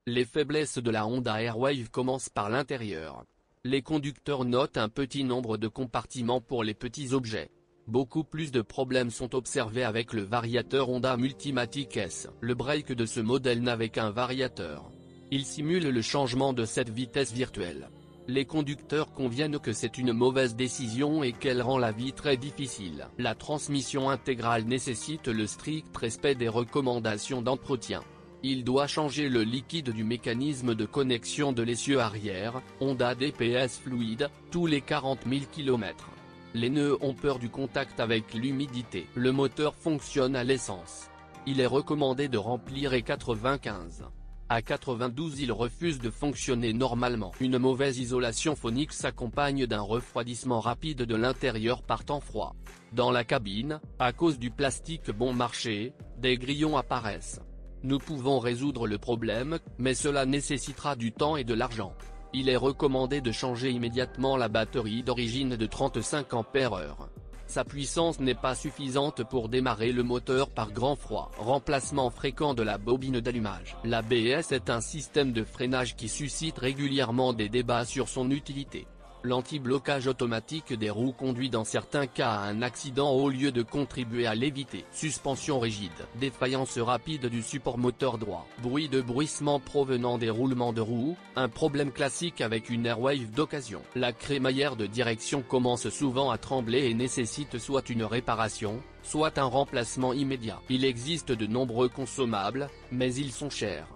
Les faiblesses de la Honda Airwave commencent par l'intérieur. Les conducteurs notent un petit nombre de compartiments pour les petits objets. Beaucoup plus de problèmes sont observés avec le variateur Honda Multimatic S. Le break de ce modèle n'avait qu'un variateur. Il simule le changement de cette vitesse virtuelle. Les conducteurs conviennent que c'est une mauvaise décision et qu'elle rend la vie très difficile. La transmission intégrale nécessite le strict respect des recommandations d'entretien. Il doit changer le liquide du mécanisme de connexion de l'essieu arrière, Honda DPS fluide, tous les 40 000 km. Les nœuds ont peur du contact avec l'humidité. Le moteur fonctionne à l'essence. Il est recommandé de remplir E95. À 92 il refuse de fonctionner normalement. Une mauvaise isolation phonique s'accompagne d'un refroidissement rapide de l'intérieur par temps froid. Dans la cabine, à cause du plastique bon marché, des grillons apparaissent. Nous pouvons résoudre le problème, mais cela nécessitera du temps et de l'argent. Il est recommandé de changer immédiatement la batterie d'origine de 35 ampères-heure. Sa puissance n'est pas suffisante pour démarrer le moteur par grand froid. Remplacement fréquent de la bobine d'allumage. L'ABS est un système de freinage qui suscite régulièrement des débats sur son utilité. L'anti-blocage automatique des roues conduit dans certains cas à un accident au lieu de contribuer à l'éviter. Suspension rigide. Défaillance rapide du support moteur droit. Bruit de bruissement provenant des roulements de roues, un problème classique avec une Airwave d'occasion. La crémaillère de direction commence souvent à trembler et nécessite soit une réparation, soit un remplacement immédiat. Il existe de nombreux consommables, mais ils sont chers.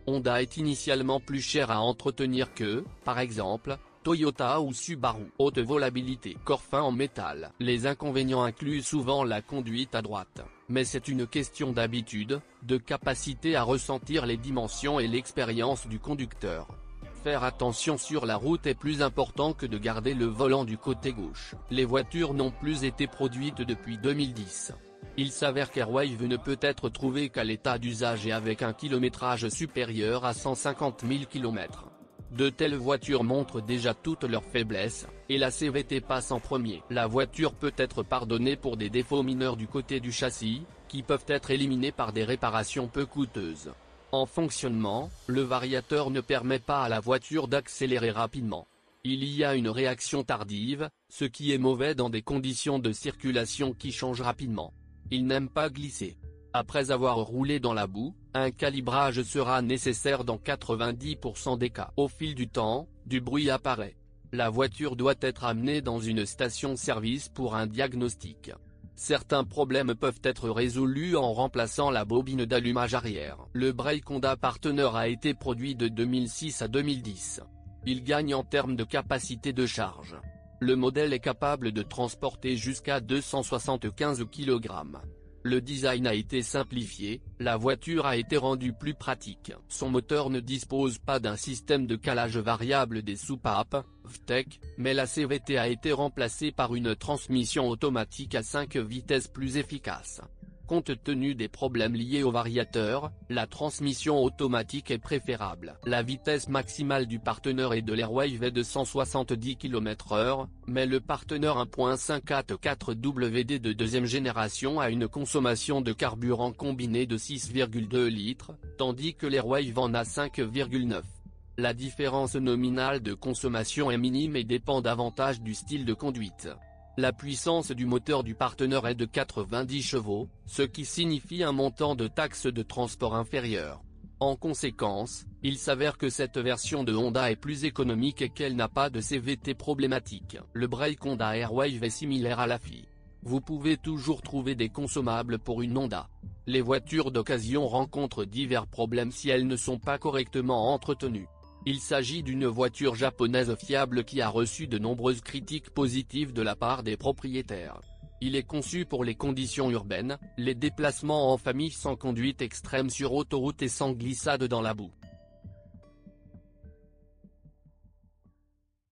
Honda est initialement plus cher à entretenir que, par exemple, Toyota ou Subaru. Haute volabilité. Corps fin en métal. Les inconvénients incluent souvent la conduite à droite, mais c'est une question d'habitude, de capacité à ressentir les dimensions et l'expérience du conducteur. Faire attention sur la route est plus important que de garder le volant du côté gauche. Les voitures n'ont plus été produites depuis 2010. Il s'avère qu'Airwave ne peut être trouvée qu'à l'état d'usage et avec un kilométrage supérieur à 150 000 km. De telles voitures montrent déjà toutes leurs faiblesses, et la CVT passe en premier. La voiture peut être pardonnée pour des défauts mineurs du côté du châssis, qui peuvent être éliminés par des réparations peu coûteuses. En fonctionnement, le variateur ne permet pas à la voiture d'accélérer rapidement. Il y a une réaction tardive, ce qui est mauvais dans des conditions de circulation qui changent rapidement. Il n'aime pas glisser. Après avoir roulé dans la boue, un calibrage sera nécessaire dans 90% des cas. Au fil du temps, du bruit apparaît. La voiture doit être amenée dans une station-service pour un diagnostic. Certains problèmes peuvent être résolus en remplaçant la bobine d'allumage arrière. Le break Honda Partner a été produit de 2006 à 2010. Il gagne en termes de capacité de charge. Le modèle est capable de transporter jusqu'à 275 kg. Le design a été simplifié, la voiture a été rendue plus pratique. Son moteur ne dispose pas d'un système de calage variable des soupapes, VTEC, mais la CVT a été remplacée par une transmission automatique à 5 vitesses plus efficace. Compte tenu des problèmes liés au variateur, la transmission automatique est préférable. La vitesse maximale du Partner et de l'Airwave est de 170 km/h, mais le Partner 1.5 4WD de deuxième génération a une consommation de carburant combinée de 6,2 litres, tandis que l'Airwave en a 5,9. La différence nominale de consommation est minime et dépend davantage du style de conduite. La puissance du moteur du Partner est de 90 chevaux, ce qui signifie un montant de taxe de transport inférieur. En conséquence, il s'avère que cette version de Honda est plus économique et qu'elle n'a pas de CVT problématique. Le break Honda Airwave est similaire à la FI. Vous pouvez toujours trouver des consommables pour une Honda. Les voitures d'occasion rencontrent divers problèmes si elles ne sont pas correctement entretenues. Il s'agit d'une voiture japonaise fiable qui a reçu de nombreuses critiques positives de la part des propriétaires. Il est conçu pour les conditions urbaines, les déplacements en famille sans conduite extrême sur autoroute et sans glissade dans la boue.